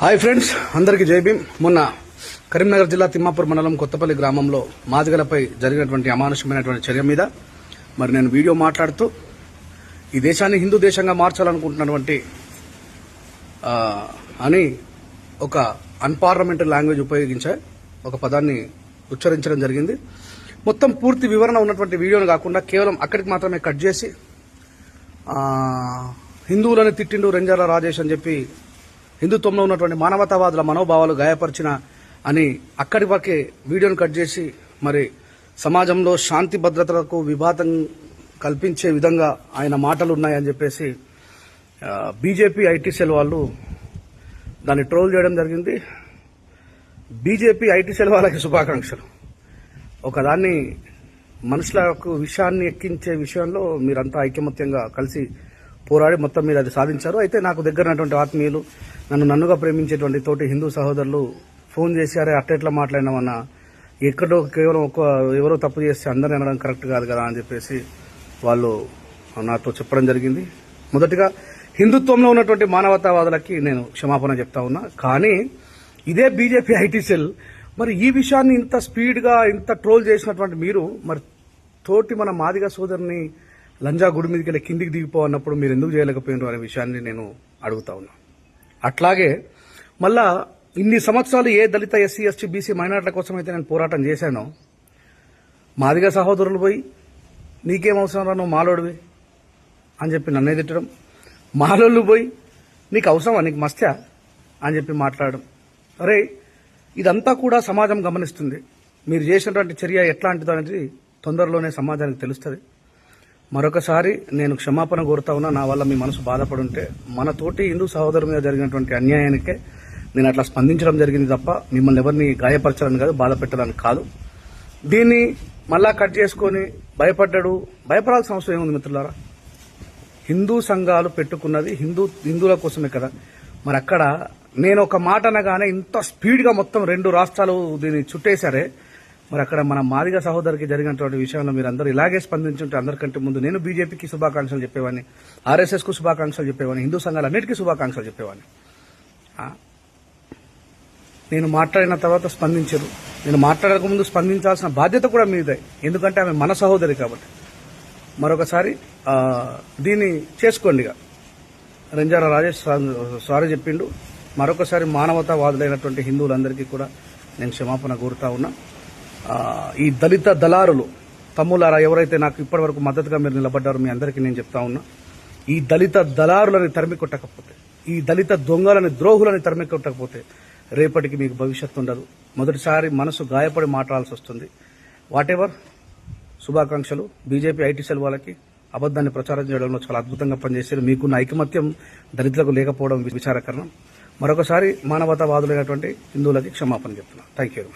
Hi friends, అందరికీ జై భీమ్. మొన్న కరీంనగర్ జిల్లా తిమ్మాపూర్ మండలం కొత్తపల్లి గ్రామంలో మాదిగలపై జరిగినటువంటి అమానుషమైనటువంటి చర్య మీద నేను వీడియో మాట్లాడుతూ ఈ దేశాన్ని హిందూ దేశంగా మార్చాలనుకుంటున్నటువంటి అని ఒక అన్పార్లమెంటరీ లాంగ్వేజ్ ఉపయోగించే ఒక పదాన్ని ఉచ్చరించడం జరిగింది. మొత్తం పూర్తి వివరణ ఉన్నటువంటి వీడియోను కాకుండా కేవలం అక్కడికి మాత్రమే కట్ చేసి హిందువులను తిట్టిండు రెంజాల రాజేష్ అని చెప్పి హిందుత్వంలో ఉన్నటువంటి మానవతావాదుల మనోభావాలు గాయపరిచిన అని అక్కడి వరకే వీడియోను కట్ చేసి సమాజంలో శాంతి భద్రతలకు విఘాతం కల్పించే విధంగా ఆయన మాటలు ఉన్నాయని చెప్పేసి బీజేపీ ఐటీ సెల్ వాళ్ళు దాన్ని ట్రోల్ చేయడం జరిగింది. బీజేపీ ఐటీ సెల్ వాళ్ళకి శుభాకాంక్షలు. ఒకదాన్ని మనుషులకు విషయాన్ని ఎక్కించే విషయంలో మీరంతా ఐకమత్యంగా కలిసి పోరాడి మొత్తం మీద అది సాధించారు. అయితే నాకు దగ్గరనటువంటి ఆత్మీయులు, నన్నుగా ప్రేమించేటువంటి తోటి హిందూ సహోదరులు ఫోన్ చేశారే అట్టెట్లా మాట్లాడినామన్నా, ఎక్కడో కేవలం ఎవరో తప్పు చేస్తే అందరిని అనడం కరెక్ట్ కాదు కదా అని చెప్పేసి వాళ్ళు నాతో చెప్పడం జరిగింది. మొదటిగా హిందుత్వంలో ఉన్నటువంటి మానవతావాదులకి నేను క్షమాపణ చెప్తా ఉన్నా. కానీ ఇదే బీజేపీ ఐటీ సెల్ ఈ విషయాన్ని ఇంత స్పీడ్గా ఇంత ట్రోల్ చేసినటువంటి మీరు తోటి మన మాదిగ సోదరుని లంజా గుడి మీదకి వెళ్ళి కిందికి దిగిపోవన్నప్పుడు మీరు ఎందుకు చేయలేకపోయినారు అనే విషయాన్ని నేను అడుగుతా ఉన్నా. అట్లాగే మళ్ళా ఇన్ని సంవత్సరాలు ఏ దళిత ఎస్సీ ఎస్టీ బీసీ మైనార్టీల కోసం అయితే నేను పోరాటం చేశానో, మాదిగ సహోదరులు పోయి నీకేం అవసరం రా నువ్వు మాలోడివి అని చెప్పి నన్నే తిట్టడం, మాలోళ్ళు పోయి నీకు అవసరమా, నీకు మస్త్యా అని చెప్పి మాట్లాడడం. అరే, ఇదంతా కూడా సమాజం గమనిస్తుంది. మీరు చేసినటువంటి చర్య ఎట్లాంటిదో అనేది తొందరలోనే సమాజానికి తెలుస్తుంది. మరొకసారి నేను క్షమాపణ కోరుతా ఉన్నా. నా వల్ల మీ మనసు బాధపడుంటే మన తోటి హిందూ సహోదరు మీద జరిగినటువంటి అన్యాయానికే నేను అట్లా స్పందించడం జరిగింది తప్ప మిమ్మల్ని ఎవరిని గాయపరచాలని కాదు, బాధ పెట్టడానికి కాదు. దీన్ని మళ్ళా కట్ చేసుకొని భయపడాల్సిన అవసరం ఏముంది మిత్రులారా? హిందూ సంఘాలు పెట్టుకున్నది హిందువుల కోసమే కదా. అక్కడ నేను ఒక మాట అనగానే ఇంత స్పీడ్గా మొత్తం 2 రాష్ట్రాలు దీన్ని చుట్టేశారే. అక్కడ మన మాదిగ సహోదరికి జరిగినటువంటి విషయంలో మీరు అందరూ ఇలాగే స్పందించుంటే అందరికంటే ముందు నేను బీజేపీకి శుభాకాంక్షలు చెప్పేవాడిని, ఆర్ఎస్ఎస్ కు శుభాకాంక్షలు చెప్పేవాడిని, హిందూ సంఘాలన్నిటికీ శుభాకాంక్షలు చెప్పేవాడిని. నేను మాట్లాడిన తర్వాత స్పందించరు. నేను మాట్లాడక ముందు స్పందించాల్సిన బాధ్యత కూడా మీదే, ఎందుకంటే ఆమె మన సహోదరి కాబట్టి. మరొకసారి దీన్ని చేసుకోండి. రెంజాల రాజేష్ సారీ చెప్పిండు. మరొకసారి మానవతావాదులైనటువంటి హిందువులందరికీ కూడా నేను క్షమాపణ కోరుతా ఉన్నా. ఈ దళిత దళారులు తమ్ములారా, ఎవరైతే నాకు ఇప్పటి వరకు మద్దతుగా మీరు నిలబడ్డారో మీ అందరికీ నేను చెప్తా ఉన్నా, ఈ దళిత దళారులని తరిమి కొట్టకపోతే, ఈ దళిత దొంగలని ద్రోహులని తరిమి కొట్టకపోతే రేపటికి మీకు భవిష్యత్తు ఉండదు. మొదటిసారి మనసు గాయపడి మాట్లాడాల్సి వస్తుంది. వాటెవర్, శుభాకాంక్షలు. బీజేపీ ఐటీ సెల్ వాళ్ళకి అబద్దాన్ని ప్రచారం చేయడంలో చాలా అద్భుతంగా పనిచేశారు. మీకున్న ఐకమత్యం దళితులకు లేకపోవడం విచారకరణం. మరొకసారి మానవతావాదులైనటువంటి హిందువులకి క్షమాపణ చెప్తున్నా. Thank you.